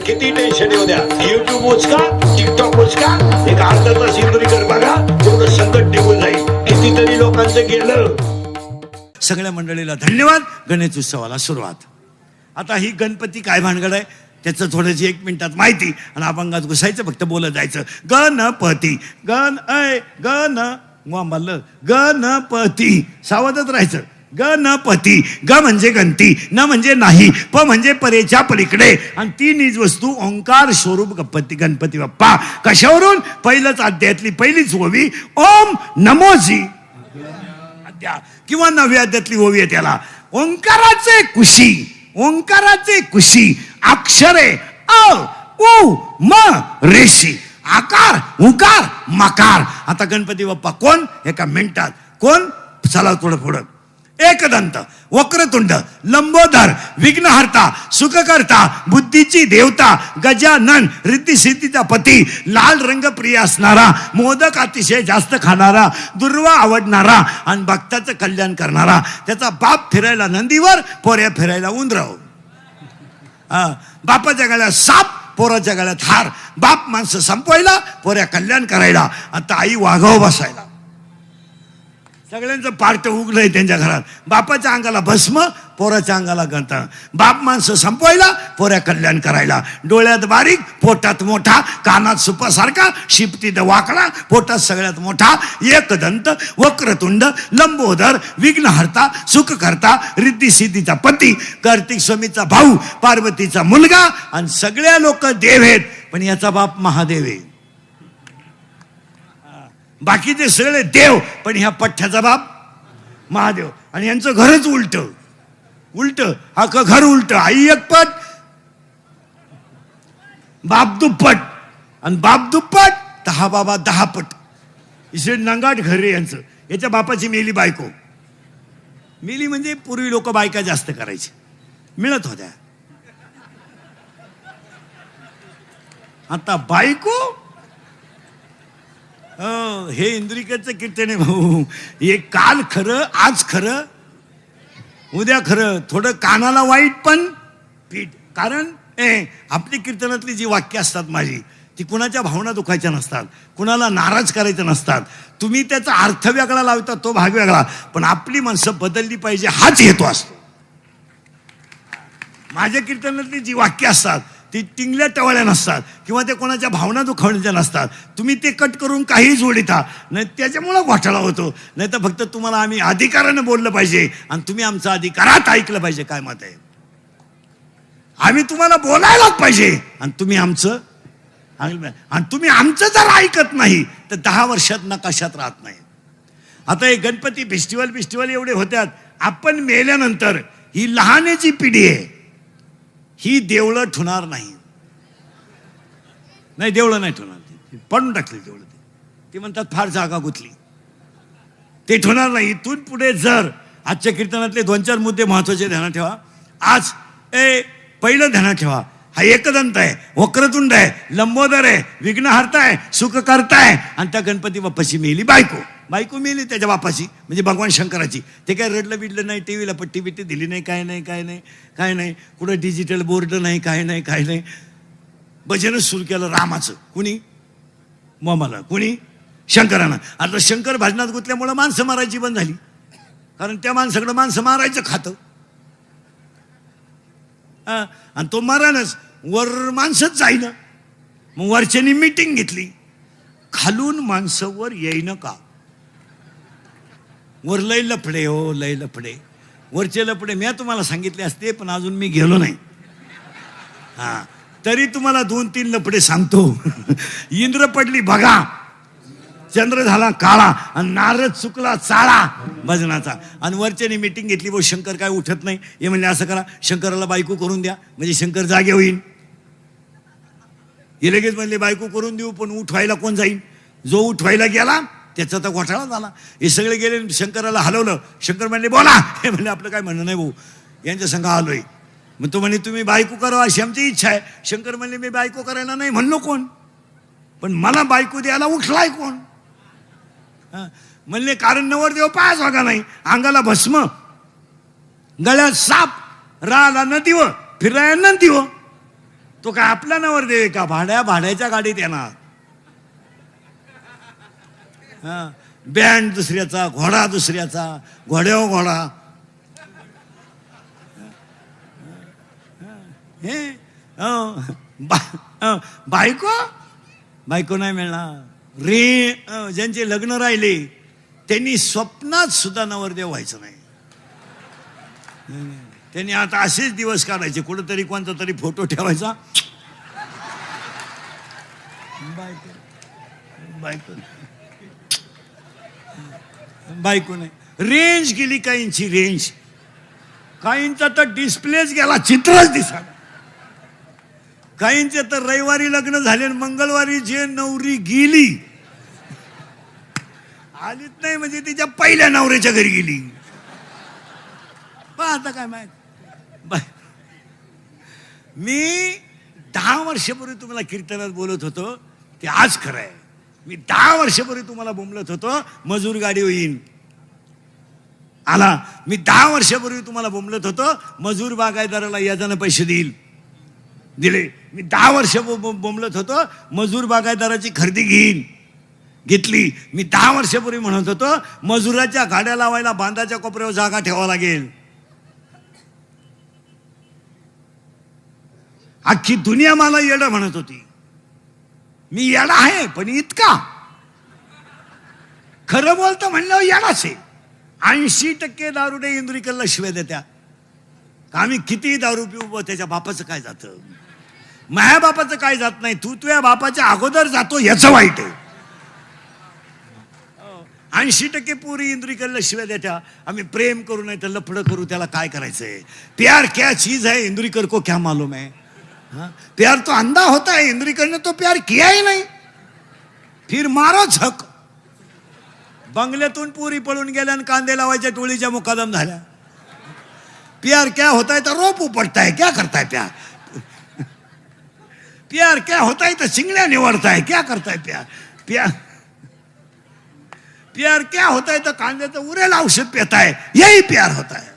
किती टेन्शन येऊ द्या, युट्यूब उचका, टिकटॉक उचका, एक अर्धा तास इंद्रिकर बघा, तेवढं संकट निघून जाईल. कितीतरी लोकांचं गेलं. सगळ्या मंडळीला धन्यवाद. गणेश उत्सवाला सुरुवात. आता ही गणपती काय भानगड आहे त्याचं थोडंशी 1 मिनिटात माहिती आणि अभंगात घुसायचं, फक्त बोलत जायचं. गणपती गण गणपती, सावधच राहायचं. गणपती, ग म्हणजे गणती, न म्हणजे नाही, प म्हणजे परेच्या पलीकडे, आणि 3 वस्तू ओंकार स्वरूप गणपती बाप्पा. कशावरून? पहिलंच अध्यायातली पहिलीच ओवी ओम नमोजी किंवा 9व्या अध्यायातली ओवी आहे त्याला. ओंकाराचे कुशी, ओंकाराचे कुशी अक्षरे अ उ म रेशी, आकार उकार मकार. आता गणपती बाप्पा कोण? एका मिनिटात कोण? चला थोडं पुढं. एकदंत, वक्रतुंड, लंबोदर, विघ्नहर्ता, सुखकर्ता, बुद्धीची देवता, गजानन, रिद्धी सिद्धीचा पती, लाल रंग प्रिय असणारा, मोदक अतिशय जास्त खाणारा, दुर्वा आवडणारा आणि भक्ताचं कल्याण करणारा. त्याचा बाप फिरायला नंदीवर, पोऱ्या फिरायला उंदराव. बापाच्या गळ्यात साप, पोराच्या गळ्यात हार. बाप माणसं संपवायला, पोऱ्या कल्याण करायला. आता आई वाघाव बसायला. सगळ्यांचं पार्ट उगलंय त्यांच्या घरात. बापाच्या अंगाला भस्म, पोराच्या अंगाला गंता. बाप माणसं संपवायला, पोऱ्या कल्याण करायला. डोळ्यात बारीक, पोटात मोठा, कानात सुपासारखा, शिपतीत वाकडा, पोटात सगळ्यात मोठा. एकदंत, वक्रतुंड, लंबोदर, विघ्नहर्ता, सुखकर्ता, रिद्धी सिद्धीचा पती, कार्तिक स्वामीचा भाऊ, पार्वतीचा मुलगा. आणि सगळ्या लोक देव आहेत, पण याचा बाप महादेव आहे. बाकीचे सगळे देव, पण ह्या पठ्ठ्याचा बाप महादेव. आणि यांचं घरच उलट उलट. हा घर उलट. आई 1 पट, बाप 2 पट, आणि बाप 2 पट तर हा बाबा 10 पट. इसे नंगाट घर आहे यांचं. याच्या बापाची मेली बायको. मेली म्हणजे पूर्वी लोक बायका जास्त करायचे, मिळत होत्या. आता बायको, हे इंद्रिकेचं कीर्तन आहे भाऊ. हे काल खरं, आज खरं, उद्या खरं. थोडं कानाला वाईट पण पीठ. कारण आपली कीर्तनातली जी वाक्य असतात माझी, ती कुणाच्या भावना दुखायच्या नसतात, कुणाला नाराज करायचं नसतात. तुम्ही त्याचा अर्थ वेगळा लावता, तो भाग वेगळा, पण आपली माणसं बदलली पाहिजे हाच हेतू असतो. माझ्या कीर्तनातली जी वाक्य असतात ती टिंगल्या टवळ्या नसतात, किंवा ते कोणाच्या भावना दुखावण्याच्या नसतात. तुम्ही ते कट करून काही जोडिता, नाही त्याच्यामुळं घोटाळा होतो. नाही तर फक्त तुम्हाला आम्ही अधिकारानं बोललं पाहिजे आणि तुम्ही आमचं अधिकारात ऐकलं पाहिजे. काय मत आहे? आम्ही तुम्हाला बोलायलाच पाहिजे आणि तुम्ही आमचं आणि तुम्ही आमचं जर ऐकत नाही तर 10 वर्षात नकाशात राहत नाही. आता हे गणपती फेस्टिवल एवढे होत्यात. आपण मेल्यानंतर ही लहानेची पिढी आहे, ही देवळं ठुणार नाही. देवळं नाही ठुणार, पडून टाकले देवळं. ते म्हणतात फार जागा गुंतली, ते ठुणार नाही. इथून पुढे जर आजच्या कीर्तनातले 2-4 मुद्दे महत्वाचे ध्यानात ठेवा. आज पहिलं ध्यानात ठेवा, हा एकदंत आहे, वक्रतुंड आहे, लंबोदर आहे, विघ्नहर्ता आहे, सुखकर्ता आहे. आणि त्या गणपती बाप्पाची मेली बायको मेली त्याच्या बापाची, म्हणजे भगवान शंकराची. ते काय रडलं बिडलं नाही, टीव्हीला पट्टी बिट्टी दिली नाही, काय नाही. कुठं डिजिटल बोर्ड नाही, काय नाही. भजनच सुरू केलं रामाचं. कुणी? मोमाला. कुणी? शंकरानं. आता शंकर भजनात गुंतल्यामुळं माणसं मारायची बंद झाली, कारण त्या माणसाकडं माणसं मारायचं खातं. आणि तो मारानच, वर माणसंच जाईना. मग वरच्यानी मीटिंग घेतली, खालून माणसं वर येईन का? वर लय लफडे, हो लय लफडे. वरचे लफडे मी तुम्हाला सांगितले असते, पण अजून मी गेलो नाही. तरी तुम्हाला 2-3 लफडे सांगतो. इंद्र पडली बघा, चंद्र झाला काळा, आणि नारद चुकला चाळा भजनाचा. आणि वरच्याने मीटिंग घेतली, भाऊ शंकर काय उठत नाही. हे म्हणले असं करा, शंकराला बायको करून द्या, म्हणजे शंकर जागे होईल. हे लगेच म्हणले बायको करून देऊ, पण उठवायला कोण जाईल? जो उठवायला गेला त्याचा तर घोटाळा झाला. हे सगळे गेले, शंकराला हलवलं. शंकर म्हणले बोला. हे म्हणले आपलं काय म्हणणं नाही भाऊ, यांच्या संघ आलोय. मग तो म्हणे तुम्ही बायको करावं अशी आमची इच्छा आहे. शंकर म्हणले मी बायको करायला नाही म्हणलो कोण, पण मला बायको द्यायला उठलाय कोण? म्हणले कारण नवरदेव पायाच वागा नाही, अंगाला भस्म, गळ्यात साप, राला नदीव, फिरायला नदीव. तो काय आपला नवरदेव आहे का? भाड्याच्या गाडीत येणार. बँड दुसऱ्याचा, घोडा दुसऱ्याचा, घोड्यावर घोडा. हे बायको नाही मिळणार रे. ज्यांचे लग्न राहिले त्यांनी स्वप्नात सुद्धा नवरदेव व्हायचं नाही. त्यांनी आता असेच दिवस काढायचे. कुठंतरी कोणता तरी फोटो ठेवायचा. बायको नाही. रेंज गेली काहींची, रेंज. काहींचा तर डिस्प्लेच गेला, चित्रच दिसा. काहींचे तर रविवारी लग्न झाले, मंगळवारी जे नवरी गेली आलीच नाही, म्हणजे तिच्या पहिल्या नवऱ्याच्या घरी गेली. पण आता काय माहित. मी 10 वर्षापूर्वी तुम्हाला कीर्तनात बोलत होतो ते आज खरं आहे. मी 10 वर्षापूर्वी तुम्हाला बोंबलत होतो मजूर गाडी होईन आला. मी 10 वर्षापूर्वी तुम्हाला बोंबलत होतो मजूर बागायतदाराला याजानं पैसे दिले. मी 10 वर्ष बोंबलत होतो मजूर बागायतदाराची खरेदी घेतली. मी 10 वर्षापूर्वी म्हणत होतो मजुराच्या गाड्या लावायला बांधाच्या कोपऱ्यावर जागा ठेवावं लागेल. अख्खी दुनिया मला येडं म्हणत होती. मी येडा आहे, पण इतका खरं बोलतो म्हणल्यावर येडाच आहे. 80% दारुडे इंदुरीकरला शिव्या देत्या. आम्ही किती दारू पिऊ, त्याच्या बापाचं काय जातं, माझ्या बापाचं काय जात नाही. तू तुझ्या बापाच्या अगोदर जातो याचं वाईट आहे. 80% पोरी इंदुरीकरला शिव्या देत्या. आम्ही प्रेम करू नाही तर लफडं करू, त्याला काय करायचंय. प्यार क्या चीज है इंदुरीकर को क्या मालूम है. प्यार तो अंधा होता है, इंदुरीकर ने तो प्यार किया ही नहीं. फिर मारो झक. बंगल्यातून पुरी पळून गेल्या आणि कांदे लावायच्या टोळीच्या मुकादम झाल्या. प्यार क्या होता है तो रोप उपटता है, क्या करता है प्यार. प्यार क्या होता है तो चिंगड़िया निवड़ता है, क्या करता है प्यार. प्यार क्या होता है तो कांद्याचं उरेल औषध पिता है, यही प्यार होता है.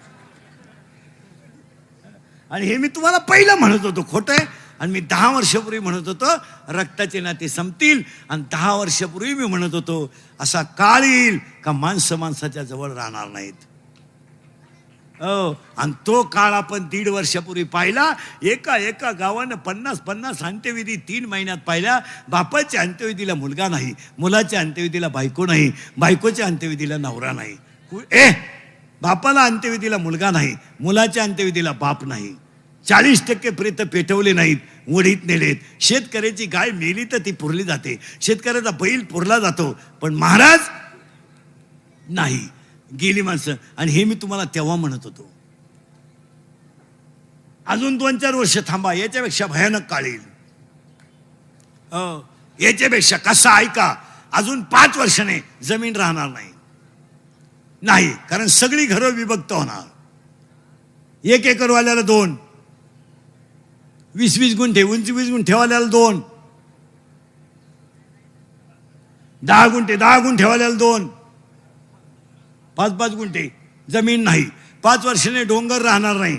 आणि हे मी तुम्हाला पहिलं म्हणत होतो खोटं आहे. आणि मी 10 वर्षापूर्वी म्हणत होतो रक्ताचे नाते संपतील. आणि 10 वर्षापूर्वी मी म्हणत होतो असा काळ येईल का माणसं माणसाच्या जवळ राहणार नाहीत. आणि तो काळ आपण 1.5 वर्षापूर्वी पाहिला. एका गावानं 50 अंत्यविधी 3 महिन्यात पाहिल्या. बापाच्या अंत्यविधीला मुलगा नाही, मुलाच्या अंत्यविधीला बायको नाही, बायकोच्या अंत्यविधीला नवरा नाही. बापाला अंत्यविधीला मुलगा नाही, मुलाच्या अंत्यविधीला बाप नाही. 40% प्रेत पेटवले नाहीत, वडीत नेलेत. शेतकऱ्याची गाय मेली तर ती पुरली जाते, शेतकऱ्याचा बैल पुरला जातो, पण महाराज नाही, गेली माणसं. आणि हे मी तुम्हाला तेव्हा म्हणत होतो. अजून 2-4 वर्ष थांबा, याच्यापेक्षा भयानक काळ येईल. याच्यापेक्षा कसा ऐका, अजून 5 वर्षाने जमीन राहणार नाही, कारण सगळी घरं विभक्त होणार. 1 एकरवाल्याला 2, 20-20 गुंठे, 20 गुंठेवाल्याला 2, 10 गुंठेवाल्याला 2, 5 गुंठे जमीन नाही. 5 वर्षाने डोंगर राहणार नाही.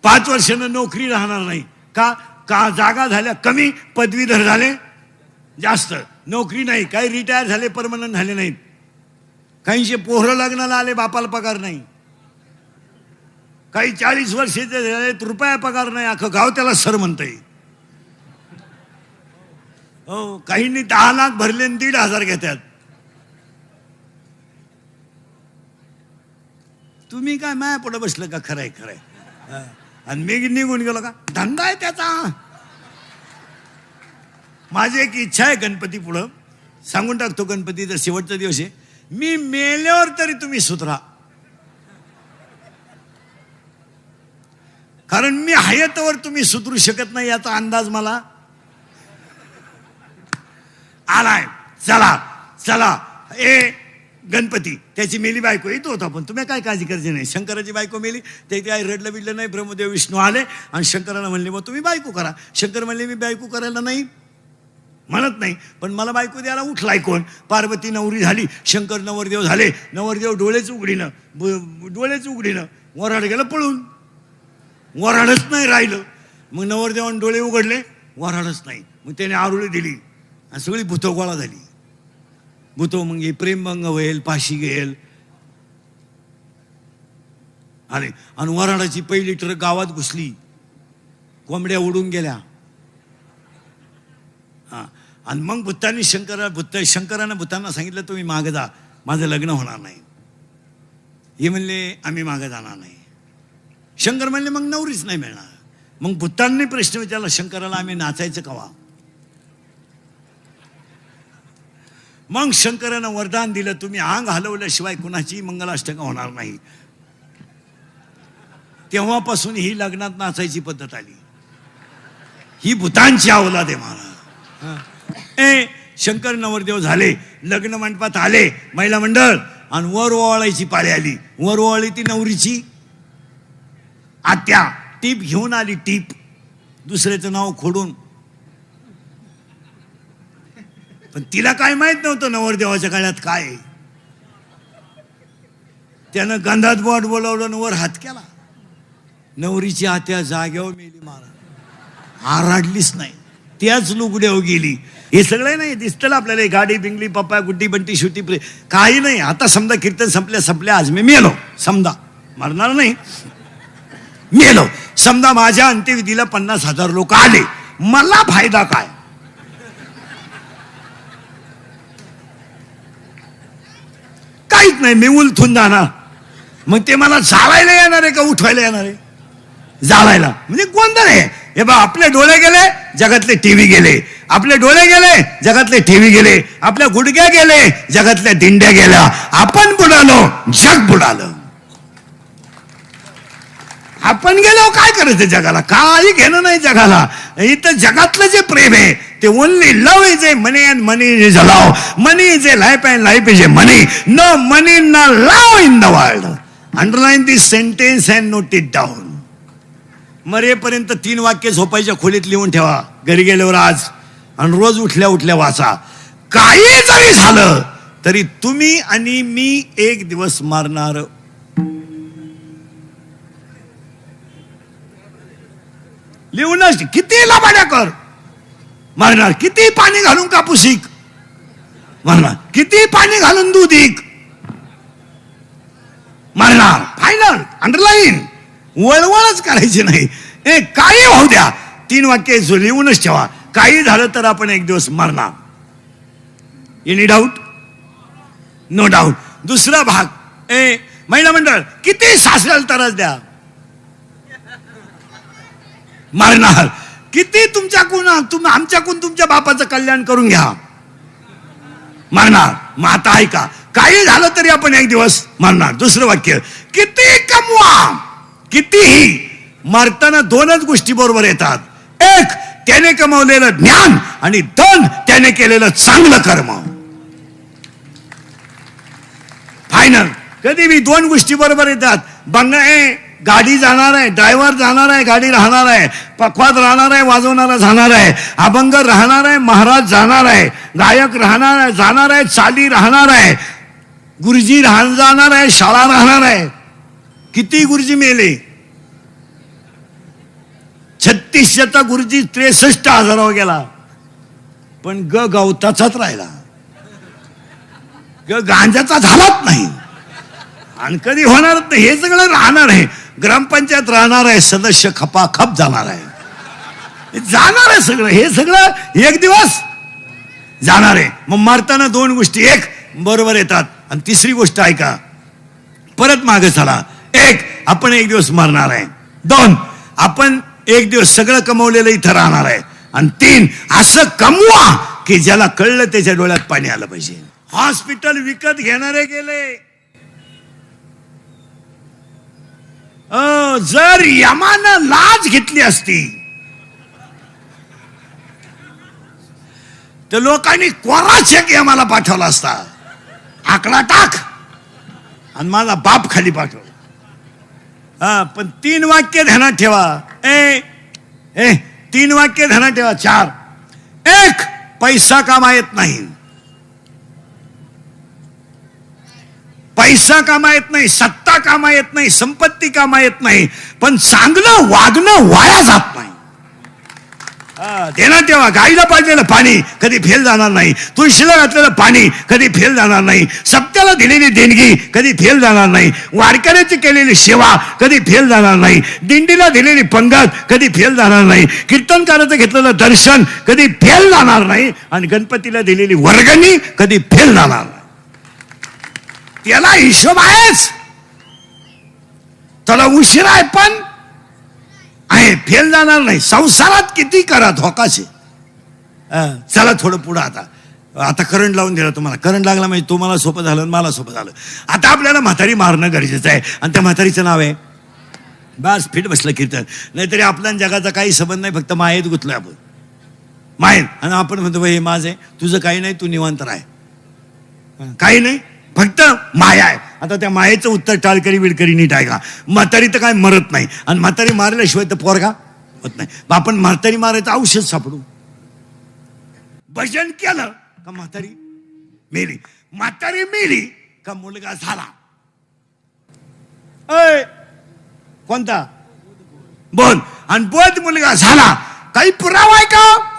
पाच वर्षाने नोकरी राहणार नाही. का जागा झाल्या कमी, पदवीधर झाले जास्त, नोकरी नाही. काही रिटायर झाले, परमनंट झाले नाहीत. काहींचे पोहरं लग्नाला आले, बापाला पगार नाही. काही 40 वर्षाचे झाले, रुपया पगार नाही, अख्खं गाव त्याला सर म्हणतंय. हो, काहींनी 10 लाख भरले आणि 1,500 घेतात. तुम्ही काय माया पुढे बसलं का. खरंय आणि मी निघून गेलो का, धंदा आहे त्याचा. माझी एक इच्छा आहे गणपती पुढं, सांगून टाकतो. गणपतीचा शेवटचा दिवस आहे. मी मेल्यावर तरी तुम्ही सुधरा, कारण मी आहे तोवर तुम्ही सुधरू शकत नाही याचा अंदाज मला आलाय. चला गणपती, त्याची मेली बायको येतो होता, पण तुम्ही काय काळजी करायची नाही. शंकराची बायको मेली, ते काय रडलं बिडलं नाही. ब्रह्मदेव विष्णू आले आणि शंकराला म्हणले मग तुम्ही बायको करा. शंकर म्हणले मी बायको करायला नाही. म्हणत नाही, पण मला बायको द्यायला उठलाय कोण? पार्वती नवरी झाली, शंकर नवरदेव झाले. नवरदेव डोळेच उघडीनं वराड गेलं पळून. वराडच नाही राहिलं. मग नवरदेवाने डोळे उघडले, वराडच नाही. मग त्याने आरुळी दिली आणि सगळी भूतो गोळा झाली. भूतो मग हे प्रेमभंग होईल, पाशी घेईल आले. आणि वराडाची पहिली ट्रक गावात घुसली, कोंबड्या उडून गेल्या. हा, आणि मग शंकरानं भूतांना सांगितलं, तुम्ही मागे जा, माझं लग्न होणार नाही. हे म्हणले आम्ही मागे जाणार नाही. शंकर म्हणले मग नवरीच नाही मिळणार. मग भूतांनी प्रश्न विचारला शंकराला, आम्ही नाचायचं कवा? मग शंकरानं वरदान दिलं, तुम्ही अंग हलवल्याशिवाय कुणाची मंगलाष्टका होणार नाही. तेव्हापासून ही लग्नात नाचायची पद्धत आली. ही भूतांची अवलाद आहे महाराज. शंकर नवरदेव झाले, लग्न मंडपात आले महिला मंडळ, आणि वर ओवाळायची पाळी आली. वर ओवाळी ती नवरीची आत्या. टीप घेऊन आली, टीप, दुसऱ्याचं नाव खोडून. पण तिला काय माहित नव्हतं नवरदेवाच्या काळात काय. त्यानं गंधात बोट बोलावलं आणि वर हात केला. नवरीची आत्या जाग्यावर मेली महाराज, आराडलीच नाही, त्याच लुगड्यावर गेली. हे सगळं नाही दिसतं आपल्याला, गाडी बिंगली पप्पा गुड्डी बंटी शुटी काही नाही. आता समजा कीर्तन संपल्या आज मी मेलो, समजा मरणार नाही, मेलो समजा, माझ्या अंत्यविधीला 50,000 लोक आले, मला फायदा काय? काहीच नाही, मी उलथून जाणार. मग ते मला जाळायला येणार आहे का उठवायला येणार आहे? जाळायला. म्हणजे गोंधळ आहे. हे बा, आपले डोळे गेले, जगातले टीव्ही गेले. आपले डोळे गेले, जगातले टीव्ही गेले. आपल्या गुडघ्या गेले, जगातल्या दिंड्या गेल्या. आपण बुडालो, जग बुडालं. आपण गेलो, काय करायचं जगाला? काही घेणं नाही जगाला. इथं जगातलं जे प्रेम आहे ते only love is a money and money is a love. Money is a life and life is a money. No money no love in the world. Underline this sentence and note it down. मरेपर्यंत 3 वाक्य झोपायच्या खोलीत लिहून ठेवा, घरी गेल्यावर आज, आणि रोज उठल्या उठल्या वाचा. काही जरी झालं तरी तुम्ही आणि मी एक दिवस मरणार. लिहूनच, किती लबाड्या कर मरणार. किती पाणी घालून कापूस इक मरणार. किती पाणी घालून दूध इक मरणार. फायनल, अंडरलाईन, वळवळच करायची नाही. काही होऊ द्या, 3 वाक्य लिहूनच ठेवा. काही झालं तर आपण एक दिवस मरणार. Any doubt? No doubt. दुसरा भाग, महिला मंडळ, किती सासऱ्याला त्रास द्या मरणार. किती आमच्याकडून तुमच्या बापाचं कल्याण करून घ्या मरणार. मग आता ऐका, काही झालं तरी आपण एक दिवस मरणार. दुसरं वाक्य, किती कमवा, कितीही, मरताना 2च गोष्टी बरोबर येतात. 1, त्याने कमवलेलं ज्ञान, आणि 2, त्याने केलेलं चांगलं कर्म. फायनल. कधी बी 2 गोष्टी बरोबर येतात. गाडी जाणार आहे, ड्रायव्हर जाणार आहे, गाडी राहणार आहे, पखवाद राहणार आहे, वाजवणारा जाणार आहे, अभंग राहणार आहे, महाराज जाणार आहे, गायक राहणार आहे, जाणार आहे, चाली राहणार आहे, गुरुजी जाणार आहे, शाळा राहणार आहे. किती गुरुजी मेले? 36चा गुरुजी 63,000 गेला. पण गवताचाच राहिला, गांजाचा झालाच नाही, आणि कधी होणारच नाही. हे सगळं राहणार आहे. ग्रामपंचायत राहणार आहे, सदस्य खपाखप जाणार आहे, जाणार आहे सगळं. हे सगळं एक दिवस जाणार आहे. मग मरताना 2 गोष्टी 1 बरोबर येतात, आणि तिसरी गोष्ट ऐका, परत मागे चला. 1, आपण एक दिवस मरणार आहे. 2, आपण एक दिवस सगळं कमवलेलं इथं राहणार आहे. आणि 3, असं कमवा की ज्याला कळलं त्याच्या डोळ्यात पाणी आलं पाहिजे. हॉस्पिटल विकत घेणारे गेले. जर यमानं लाच घेतली असती तर लोकांनी कोरा चेक यमाला पाठवला असता. आकडा टाक, आणि माझा बाप खाली पाठवला. पण 3 वाक्य ध्यानात ठेवा. 3 वाक्य ध्यानात ठेवा. 4, 1, पैसा कामा येत नाही, पैसा कामा येत नाही, सत्ता कामा येत नाही, संपत्ती कामा येत नाही, पण चांगलं वागणं वाया जात नाही. देणार तेव्हा गाईला पाजलेलं पाणी कधी फेल जाणार नाही, तुळशीला घातलेलं पाणी कधी फेल जाणार नाही, सप्त्याला दिलेली देणगी कधी फेल जाणार नाही, वारकऱ्याची केलेली सेवा कधी फेल जाणार नाही, दिंडीला दिलेली पंगत कधी फेल जाणार नाही, कीर्तनकाराचं घेतलेलं दर्शन कधी फेल जाणार नाही, आणि गणपतीला दिलेली वर्गणी कधी फेल जाणार नाही. त्याला हिशोब आहेच, त्याला उशीर आहे पण आहे, फेल जाणार नाही. संसारात किती करा धोकाचे. चला थोडं पुढं. आता करंट लावून दिला तुम्हाला, करंट लागला म्हणजे तुम्हाला सोपं झालं, मला सोपं झालं. आता आपल्याला म्हातारी मारणं गरजेचं आहे, आणि त्या म्हातारीचं नाव आहे बस. फिट बसलं कीर्तन. नाहीतरी आपल्या जगाचा काही संबंध नाही, फक्त मायेत गुतलोय आपण, मायेत. आणि आपण म्हणतो हे माझं आहे, तुझं काही नाही, तू निवांत राह, काही नाही, फक्त माया आहे. आता त्या मायेचं उत्तर टाळकरी विडकरी नीट आहे का? म्हातारी तर काय मरत नाही, आणि म्हातारी मारल्याशिवाय तर पोरगा होत नाही. आपण म्हातारी मारायचं औषध सापडू. भजन केलं का म्हातारी मेली, म्हातारी मेली का मुलगा झाला. कोणता? बोध. आणि बोध मुलगा झाला. काही पुरावा आहे का?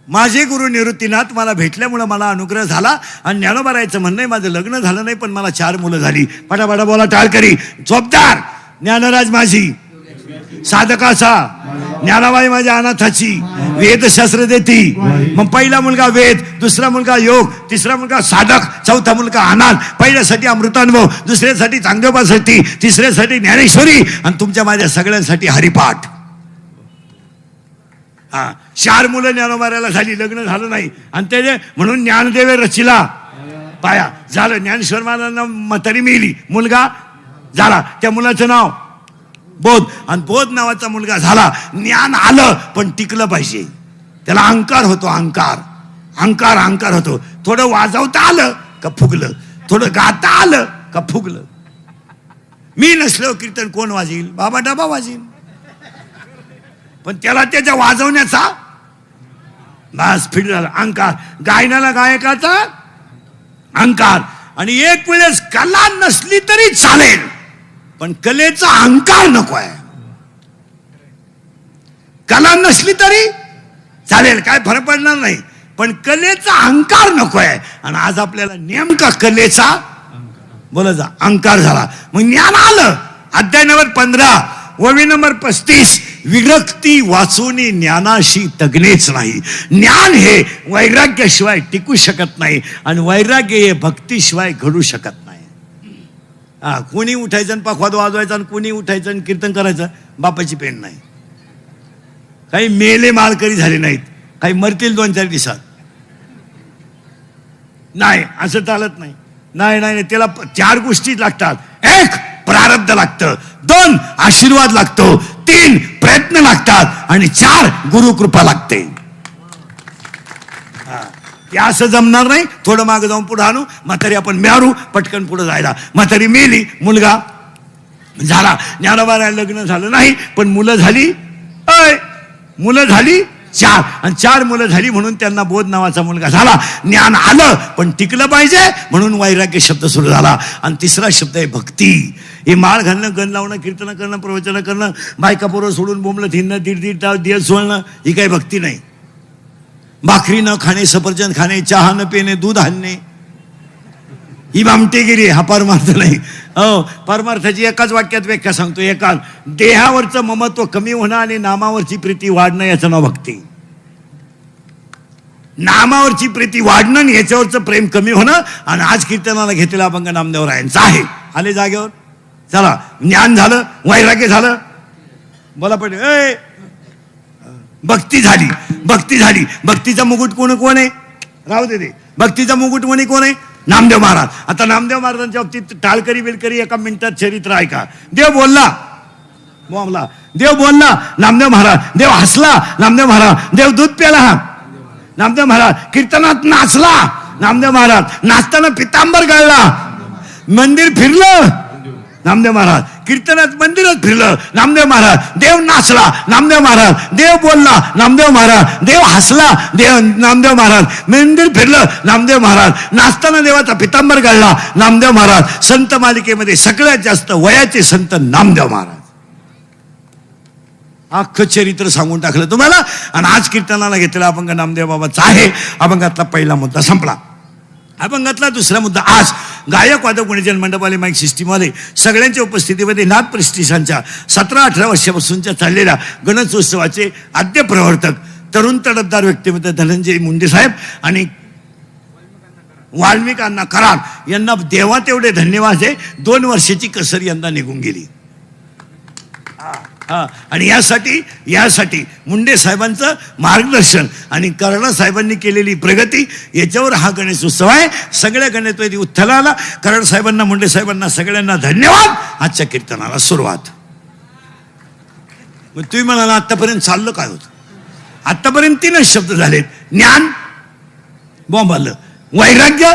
माझे गुरु निवृत्तीनाथ मला भेटल्यामुळे मला अनुग्रह झाला, आणि ज्ञानोबारायचं म्हणणं माझं लग्न झालं नाही पण मला 4 मुलं झाली. पटापटा बोला टाळकरी. चोपदार ज्ञानराज माझी साधकाचा, ज्ञानाबाई माझ्या अनाथाची, वेदशास्त्र देती. मग पहिला मुलगा वेद, दुसरा मुलगा योग, तिसरा मुलगा साधक, चौथा मुलगा अनाथ. पहिल्यासाठी अमृतानुभव, दुसऱ्यासाठी चांगदेवासाठी, तिसऱ्यासाठी ज्ञानेश्वरी, आणि तुमच्या माझ्या सगळ्यांसाठी हरिपाठ. 4 मुलं ज्ञानोबारायला झाली, लग्न झालं नाही, आणि ते म्हणून ज्ञानदेवे रचिला पाया. झालं. ज्ञानेश्वर महाराजांना म्हातारी मिली, मुलगा झाला, त्या मुलाचं नाव बोध, आणि बोध नावाचा मुलगा झाला. ज्ञान आलं पण टिकलं पाहिजे, त्याला अहंकार होतो, अहंकार अहंकार अहंकार होतो. थोडं वाजवता आलं का फुगलं, थोडं गाता आलं का फुगलं. मी नसलो कीर्तन कोण वाजील? बाबा डबा वाजील. पण त्याला त्याच्या वाजवण्याचा बस फिट झाला. अहंकार. गायनाला गायकाचा अहंकार. आणि एक वेळेस कला नसली तरी चालेल, पण कलेचा अहंकार नको आहे. कला नसली तरी चालेल, काय फरक पडणार नाही, पण कलेचा अहंकार नको आहे. आणि आज आपल्याला नेमका कलेचा बोला जा अहंकार झाला. मग ज्ञान आलं. अध्याय नंबर 15 ओवी नंबर 35. विरक्ती वाचूनी ज्ञानाशी तगणेच नाही. ज्ञान हे वैराग्याशिवाय टिकू शकत नाही, आणि वैराग्य हे भक्तीशिवाय घडू शकत नाही. कोणी उठायचं आणि पखवाद वाजवायचा, आणि कोणी उठायचं आणि कीर्तन करायचं, बापाची पेन नाही. काही मेले माळकरी झाले नाहीत, काही मरतील 2-4 दिवसात. नाही, असं चालत नाही. नाही नाही, त्याला 4 गोष्टी लागतात. 1 प्रारब्ध लागतं, 2 आशीर्वाद लागतो, 3 प्रयत्न लागतात, आणि 4 गुरुकृपा लागते. ते असं जमणार नाही. थोडं मागे जाऊन पुढे आणू. म्हातारी आपण मिळारू पटकन पुढे जायला. म्हातारी मेली, मुलगा झाला. ज्ञानोबारायला लग्न झालं नाही पण मुलं झाली. मुलं झाली 4, आणि 4 मुलं झाली म्हणून त्यांना बोध नावाचा मुलगा झाला. ज्ञान आलं पण टिकलं पाहिजे म्हणून वैराग्य शब्द सुरू झाला. आणि 3रा शब्द आहे भक्ती. हे माळ घालणं, गण लावणं, कीर्तन करणं, प्रवचन करणं, बायका पोरं सोडून बोंबलं थिरणं, 1.5 तास दिवस सोडणं, ही काही भक्ती नाही. भाकरी न खाणे, सफरचंद खाणे, चहा न पिणे, दूध आणणे, ही भामटेगिरी. हा परमार्थ नाही. परमार्थाची एकाच वाक्यात व्याख्या सांगतो. एकाच देहावरचं ममत्व कमी होणं आणि नामावरची प्रीती वाढणं याचं नाव भक्ती. नामावरची प्रीती वाढणं आणि याच्यावरचं प्रेम कमी होणं. आणि आज कीर्तनाला घेतलेला अभंग नामदेवरायांचा आहे. आले जागेवर. चला, ज्ञान झालं, वैराग्य झालं. बोला पडे. भक्ती झाली, भक्ती झाली. भक्तीचा मुकुट कोण आहे? राहू दे. भक्तीचा मुकुट कोण आहे? नामदेव महाराज. आता नामदेव महाराजांच्या बाबतीत टाळकरी बिलकरी एका मिनिटात चरित्र आहे का? देव बोलला, देव बोलला, नामदेव महाराज. देव हसला, नामदेव महाराज. देव दूध प्याला, नामदेव महाराज. कीर्तनात नाचला, नामदेव महाराज. नाचताना पितांबर गाळला, मंदिर फिरलं, नामदेव महाराज. कीर्तनात मंदिरात फिरलं नामदेव महाराज, देव नाचला नामदेव महाराज, देव बोलला नामदेव महाराज, देव हसला नामदेव महाराज, मंदिर फिरलं नामदेव महाराज, नाचताना देवाचा पितांबर गाळला नामदेव महाराज, संत मालिकेमध्ये सगळ्यात जास्त वयाचे संत नामदेव महाराज. अख्खं चरित्र सांगून टाकलं तुम्हाला. आणि आज कीर्तनाला घेतलेला अभंग नामदेव बाबाचा आहे. अभंगातला पहिला मुद्दा संपला. अभंगातला दुसरा मुद्दा, आज गायक वादक गुणजन मंडपाले माईक सिस्टीमवाले सगळ्यांच्या उपस्थितीमध्ये नाथ प्रेस्टिसांच्या 17-18 वर्षापासूनच्या चाललेल्या गणेशोत्सवाचे आद्य प्रवर्तक तरुण तडफदार व्यक्तिमत्व धनंजय मुंडे साहेब आणि वाल्मिकांना कराड यांना देवा तेवढे धन्यवाद आहे. 2 वर्षाची कसर यंदा निघून गेली. आणि यासाठी मुंडे साहेबांचं मार्गदर्शन आणि कराड साहेबांनी केलेली प्रगती याच्यावर हा गणेश उत्सव आहे. सगळ्या गणपती उत्थलाला कराड साहेबांना, मुंडे साहेबांना सगळ्यांना धन्यवाद. आजच्या कीर्तनाला सुरुवात. मग तुम्ही म्हणाला आतापर्यंत चाललं काय होतं? आतापर्यंत 3च शब्द झालेत: ज्ञान, बॉम्ब आलं, वैराग्य